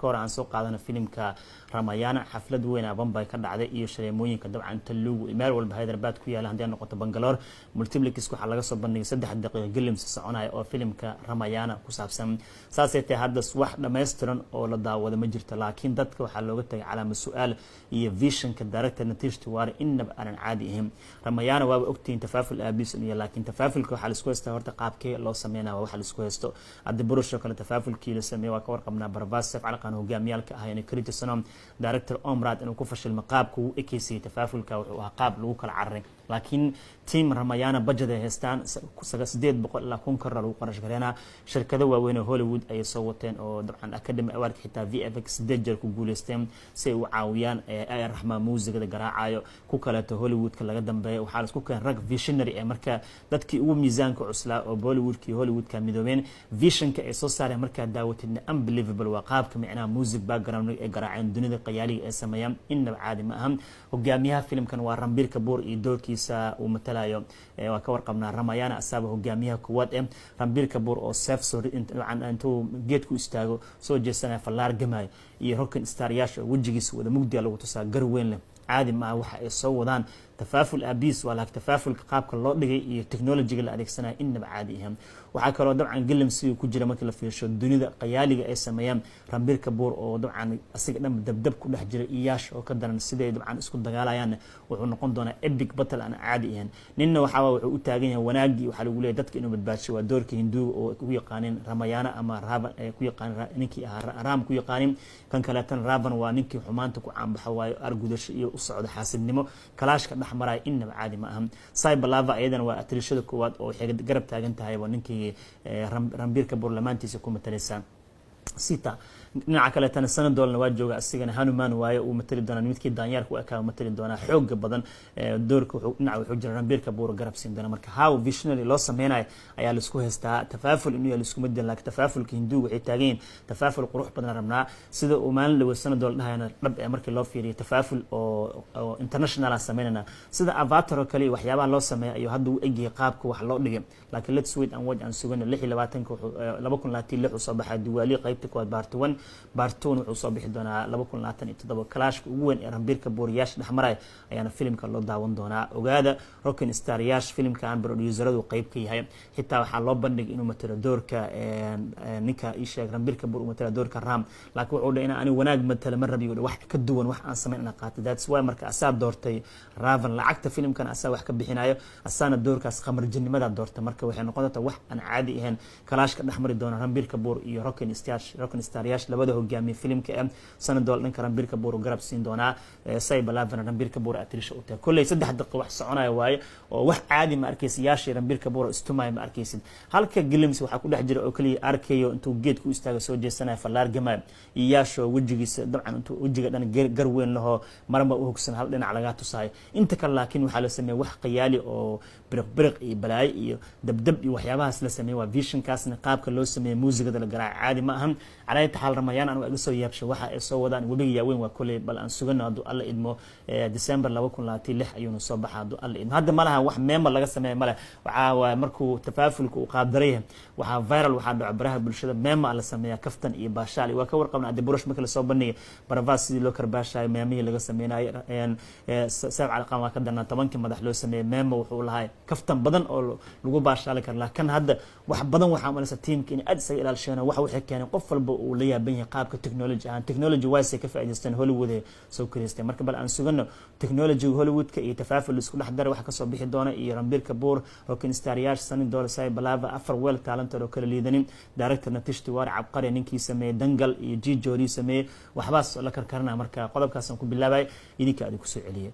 marka hore aan soo qaadana filimka Ramayana xaflad weyn ah Bombay ka dhacday iyo shareemooyinka dabcan Telugu meel walba Hyderabad ku yaala hadii noqoto Bangalore multiplex waxa laga soo bandhigay 3 daqiiqo Gilliams soconaya oo filimka Ramayana ku saabsan saasaytay hadda wax dhameystiran oo la daawado ma jirto laakiin dadka waxa looga tagay calaamad su'aal iyo visionka director Nitish Tiwari inaba aan caadi ahayn Ramayana waa ogtiin tafaaful aabis iyo laakiin tafaafulka waxa la isku haystaa horta qaabkee loo sameeynaa waxa la isku haysto hadda burusho kale tafaafulkii la sameeyay waa ka warqabnaa Barbaas Saf Alqan hogaamiyalka ah inay criticism director Omrad inuu ku fashilmay qaabka uu ekeysay tafaafulka wuxuu ahaa qaab lagu kala cararay laakiin team Ramayana budget ay haystaan 800 ilaa 1000 kar lagu qarash gareena shirkado waaweyn oo Hollywood ay soo wateen oo dabcan Academy Award xitaa VFX dajer ku guuleysteen si uu caawiyaan ay raxmaan muusigada garaacayo ku kala to Hollywoodka laga dambeeyo waxa la isku keen rag visionary ee marka dadkii ugu miisaanka cuslaa oo Hollywoodka midoobeen visionka ay soo saareen marka daawatidna unbelievable waa qaabka macnaha music background ee garaaceen dunida qayaaliga ee sameeyaan inaba caadi ma aha hogaamiyaha filimkan waa Ranbir Kapoor iyo doorkiisa uu matalayo waa ka warqabnaa Ramayana asaba hogaamiyaha kuwad ee Ranbir Kapoor oo self sorry intuu geedku istaago soo jeesanaya fallaar gamay iyo rock star yaasha wajigiisa wada mugdi lagu tusaa gar weyn leh caadi ma waxa ay soo wadaan tafaaful abis wala tafaafulka qaabka loo dhigay iyo technology la adeegsanayo inaba caadi ahaan waxa kale oo dabcan Gilliams ku jira markii la fiirsho dunida qayaaliga ay sameeyaan Ranbir Kapoor oo dabcan asiga dhan dabdab ku dhex jira iyaash oo ka daran sidee dabcan isku dagaalayaan wuxuu noqon doonaa epic battle aan caadi ahaan ninna waxa wuxuu u taagan yahay wanaagii waxa lagu leeyahay dadka inuu badbaasho waa doorka Hindu oo ku yaqaaneen Ramayana ama Ravan ku yaqaan ninkii Ram ku yaqaanin kan kale tan Ravan waa ninkii xumaanta ku caanbaxa waayo argudasho iyo u socdo xaasidnimo kalaashka dhexmaray inaba caadi ma aha Cyberlava ayadana waa atrishada koowaad oo waxay garab taagan tahay waa ninkii Ranbir Kapoor lamaantiisa ku matalaysan sita dhinaca kale tan sanadoolna waa jooga asigana Hanuman waayo uu matali doona midkii daanyaarka uu ka matali doona xoog badan doorka wuxuu jira Ranbir Kapoor garab siin doona marka how visionary loo sameeyay ayaa la isku haystaa tafaaful inuu la isku middan laakiin tafaafulka Hindu waxay taageen tafaaful qurux badan rabnaa sida uu maalin la sanadool dhahayna dhab markii loo fiiriyo tafaaful oo international sameeyna sida Avatar kale waxyaabaha loo sameeyo iyo hadda uu eegay qaabka wax loo dhigay laakiin let's wait and watch aan sugana 2026 soo baxay Diwali qaybta koowaad Barton wuxuu soo bixi doonaa 2027 clash ugu weyn ee Ranbir Kapoor yaash dhaxmaray ayaana filimka loo daawan doonaa ogaada rock star yaash filimka aan produceradu qayb ka yahay xitaa waxa loo bandhigay inuu matalo doorka ninka isha Ranbir Kapoor uu matalo doorka Ram laakiin wuxuu dhahay in aan wanaag matalo ma rabiyo wax ka duwan wax aan sameeyna qaatay that's why marka asaab doortay Ravan lacagta filimkan asaab wax ka bixinayo asaana doorkaas qamar jinnimada doortay marka waxay noqon doontaa wax aan caadi ahayn clashka dhaxmari doona Ranbir Kapoor iyo rock star yaash labada hogaamiye filimka sanadool dhanka Ranbir Kapoor garab siin doona Cyberlava Ranbir Kapoor atrisha u tahay kulay 3 daqiiqo wax soconaya waaye oo wax caadi ma arkaysid yaash Ranbir Kapoor istumay ma arkaysid halka Gilliams waxa ku dhex jira oo kaliya arkayo intuu geedku istaaga soo jeesanaya fallaar gamay yaash wajigiisa dabcan intuu wajiga dhan gar weyn laho marba u hogsan hal dhinac laga tusay inta kale laakiin waxa la sameeyay wax qayaali oo birq iyo balaay iyo dabdab iyo waxyaabahaas la sameeyay waa vision kaasna qaabka loo sameeyay muusigada la garaac caadi ma ahan على حال رمضان أنا أقصد يابش واحد صوّدان وبيجي يوين وكله بل أن سجنا دو الله إدمو ديسمبر لو كنا تيلح أيون الصباح دو الله إدمو هذا مالها واحد ميمبر لقى سماه ماله ومركو تفاعل وقادريه وها فيرال وها عبرها بالشدة ميمبر على سماه كفتن إباشالي وكور قبل عند بروش مكل صوبني برفاس لو كرباشاي ميامي لقى سمينا يعني سبع على قام كدرنا طبعا كم دحلو سماه ميمبر وحول هاي كفتن بدن أو لقو باشالي كان لكن هذا واحد بدن وحامل ستين كين أدسي إلى الشينا وحوح كان قفل وليا بين قابك تكنولوجي وايسي كفايدستان هوليوود سو كريستي marka bal aan sugano technology Hollywood ka iyo tafaaful isku dhaxdar wax ka soo bixi doona iyo Ranbir Kapoor rock star yaash sanadool Cyberlava afar weel talent oo kala liidanin director Nitish Tiwari cabqari ninkii sameeyay dangal iyo G Jody sameeyay waxbaas la karkarna marka qodobkaas aan ku bilaabay idinka aad ku soo celiyay